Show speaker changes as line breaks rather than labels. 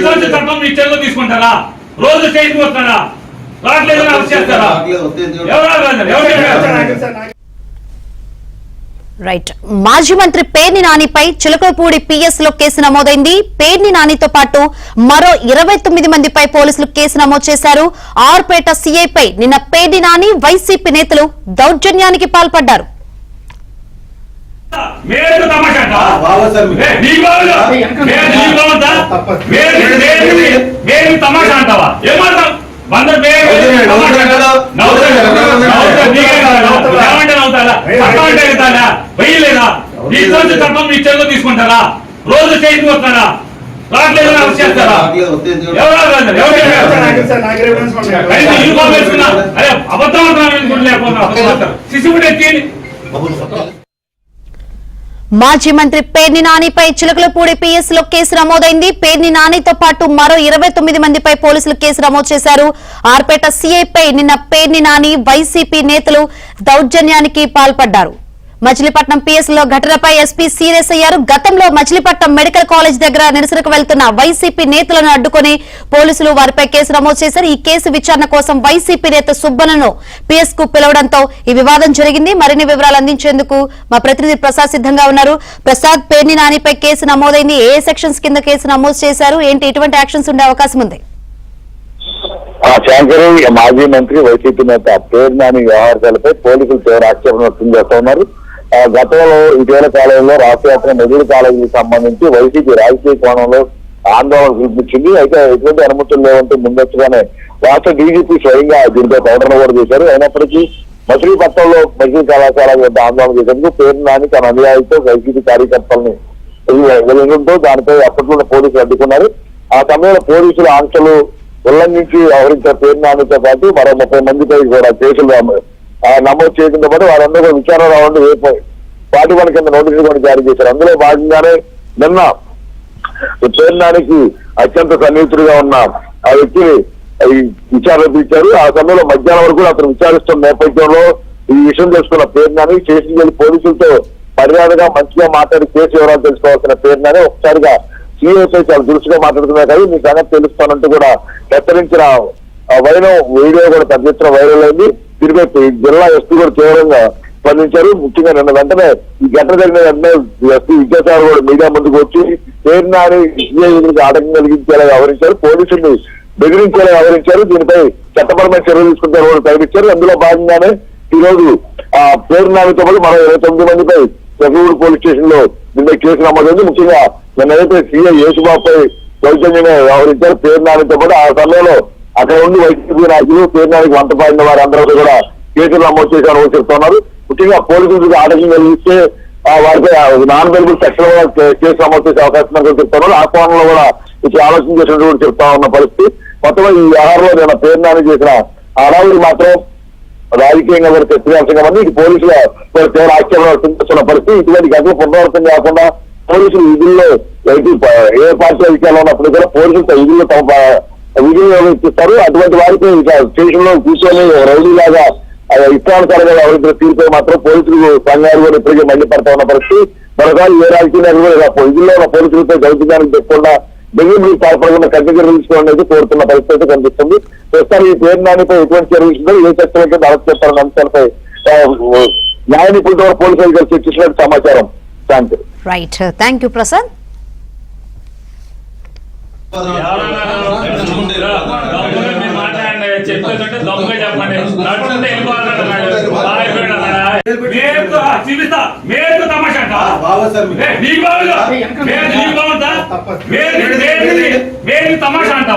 నీతోంచి చట్టం మీ చేతిలో తీసుకుంటారా? రోజు స్టేషన్ వస్తారా? రావట్లేదని అరెస్ట్ చేస్తారా?
రైట్. మాజీ మంత్రి పేర్ని నానిపై చిలకలపూడి పిఎస్ లో కేసు నమోదైంది. పేర్ని నానితో పాటు మరో 29 మందిపై పోలీసులు కేసు నమోదు చేశారు. ఆర్పేట సీఐపై నిన్న పేర్ని నాని వైసీపీ నేతలు దౌర్జన్యానికి పాల్పడ్డారు.
చట్టం మీ చేతిలో తీసుకుంటారా? రోజు స్టేషన్ వస్తారా? రావట్లేదని అరెస్ట్ చేస్తారా?
మాజీ మంత్రి పేర్ని నానిపై చిలకలపూడి పిఎస్ లో కేసు నమోదైంది. పేర్ని నానితో పాటు మరో 29 మందిపై పోలీసులు కేసు నమోదు చేశారు. ఆర్పేట సీఐపై నిన్న పేర్ని నాని వైసీపీ నేతలు దౌర్జన్యానికి పాల్పడ్డారు. మచిలీపట్నం పిఎస్ లో ఘటనపై ఎస్పీ సీరియస్ అయ్యారు. గతంలో మచిలీపట్నం మెడికల్ కాలేజ్ దగ్గర నిరసనకు వెళ్తున్న వైసీపీ నేతలను అడ్డుకుని పోలీసులు వారిపై కేసు నమోదు చేశారు. ఈ కేసు విచారణ కోసం వైసీపీ నేత సుబ్బన్నను పిఎస్ కు పిలవడంతో ఈ వివాదం జరిగింది. మరిన్ని వివరాలు అందించేందుకు మా ప్రతినిధి ప్రసాద్ సిద్ధంగా ఉన్నారు. ప్రసాద్, పేర్ని నానిపై కేసు నమోదైంది. ఏ సెక్షన్స్ కింద కేసు నమోదు చేశారు? ఏంటి ఎటువంటి యాక్షన్స్ ఉండే అవకాశం ఉంది?
మాజీ మంత్రి వైసీపీ నేత పేర్ని నాని వ్యవహారాలపై పోలీసులు తీవ్ర ఆక్షేపణ వ్యక్తం చేస్తా ఉన్నారు. గతంలో ఇటీవల కాలంలో రాష్ట్ర మెడికల్ కాలేజీకి సంబంధించి వైసీపీ రాజకీయ కోణంలో ఆందోళన చూపించింది. అయితే ఎటువంటి అనుమతులు లేవంటూ ముందస్తుగానే రాష్ట్ర డీజీపీ స్వయంగా దీనిపై ప్రకటన కూడా చేశారు. అయినప్పటికీ మచిలీపట్నంలో మెడికల్ కళాశాల వద్ద ఆందోళన చేసేందుకు పేర్ని నాని తన అనుయాయులతో వైసీపీ కార్యకర్తల్ని వెళ్ళడంతో దానిపై అప్పట్లో పోలీసులు అడ్డుకున్నారు. ఆ సమయంలో పోలీసులు ఆంక్షలు ఉల్లంఘించి వ్యవహరించిన పేర్ని నానితో పాటు మరో 30 మందిపై కూడా కేసులు నమోదు చేయడంతో పాటు వారందరూ విచారణ రావడం రేపు 41 కింద నోటీసులు కూడా జారీ చేశారు. అందులో భాగంగానే నిన్న పేర్ని నానికి అత్యంత సన్నిహితుడిగా ఉన్న ఆ వ్యక్తిని విచారణ పిలిచారు. ఆ సమయంలో మధ్యాహ్నం వరకు అతను విచారిస్తున్న నేపథ్యంలో ఈ విషయం తెలుసుకున్న పేర్ని నాని స్టేషన్కి వెళ్లి పోలీసులతో మర్యాదగా మంచిగా మాట్లాడి కేసు వివరాలు తెలుసుకోవాల్సిన పేర్ని నాని ఒకసారిగా సీఐపై చాలా దురుసుగా మాట్లాడుతున్నారు కదా, మీ సంగతి తెలుస్తానంటూ కూడా హెచ్చరించిన వైరం వీడియో కూడా పెద్ద ఎత్తున వైరల్ అయింది. దీనిపై జిల్లా ఎస్పీ కూడా తీవ్రంగా స్పందించారు. ముఖ్యంగా నిన్న వెంటనే ఈ ఘటన జరిగిన వెంటనే ఎస్పీ విద్యాసాగర్ కూడా మీడియా ముందుకు వచ్చి పేర్ని నాని ఆటంకం కలిగించేలా వ్యవహరించారు, పోలీసుల్ని బెదిరించేలా వ్యవహరించారు. దీనిపై చట్టపరమైన చర్యలు తీసుకుంటారు కూడా ప్రకటించారు. అందులో భాగంగానే ఈ రోజు పేర్ని నానితో పాటు మరో 29 మందిపై చెగూరు పోలీస్ స్టేషన్ లో దీనిపై కేసు నమోదైంది. ముఖ్యంగా నిన్నైతే సీఐ యేసుబాబుపై దౌర్జన్యంగా వ్యవహరించారు పేర్ని నానితో పాటు. ఆ సమయంలో అక్కడ ఉండి వైసీపీ నాయకులు పేర్ని నానికి వంట పాడిన వారందరూ కూడా కేసులు నమోదు చేశారని చెప్తున్నారు. ముఖ్యంగా పోలీసులకు ఆటంకం కలిగిస్తే వారిపై నాన్ బెయిలబుల్ సెక్షన్ కేసు నమోదు చేసే అవకాశం ఉందని చెప్తున్నారు. ఆ కోణంలో కూడా ఇట్లా ఆలోచన చేసినట్టు కూడా చెప్తా ఉన్న పరిస్థితి. మొత్తం ఈ వ్యవహారంలో నేను పేర్ని నాని చేసిన హడావుడి మాత్రం రాజకీయంగా కూడా చర్చనీయాంశంగా ఉంది. ఇది పోలీసుల తీవ్ర ఆక్షేపణ వ్యక్తం చేస్తున్న పరిస్థితి. ఇటువంటి గతంలో పునరావృతం కాకుండా పోలీసులు విధుల్లో ఏ పార్టీ అధికారంలో ఉన్నప్పుడు కూడా పోలీసులతో విధుల్లో విధులు నిర్వహిస్తారు. అటువంటి వారికి స్టేషన్ లో కూర్చొని రౌడీలాగా ఇష్టానుసారంగా వ్యవహరించిన తీరుపై మాత్రం పోలీసులు సంఘాలు కూడా ఇప్పటికే మండిపడతా ఉన్న పరిస్థితి. మరోసారి ఏ రాజకీయ నాయకులు విధుల్లో ఉన్న పోలీసులపై దౌర్జన్యానికి చెప్పకుండా బెదిరింపులకు పాల్పడకుండా కఠిన చర్యలు తీసుకోవాలని అయితే కోరుతున్న పరిస్థితి కనిపిస్తుంది. ప్రస్తుతం ఈ పేర్ని నానిపై ఎటువంటి చర్యలు తీసుకుంటారు, ఏ చర్చల కింద అరెస్ట్ చేస్తారన్న అంశాలపై న్యాయ నిపుణులతో పోలీసు అధికారులు చర్చించినట్టు సమాచారం.
Right, thank you Prasad.
చెప్తుంటే దొంగగా చెప్పండి, నడుచుకుంటే వెళ్ళిపోవాలన్నాడు తమాషా అంటావా? తమాషా అంటావా?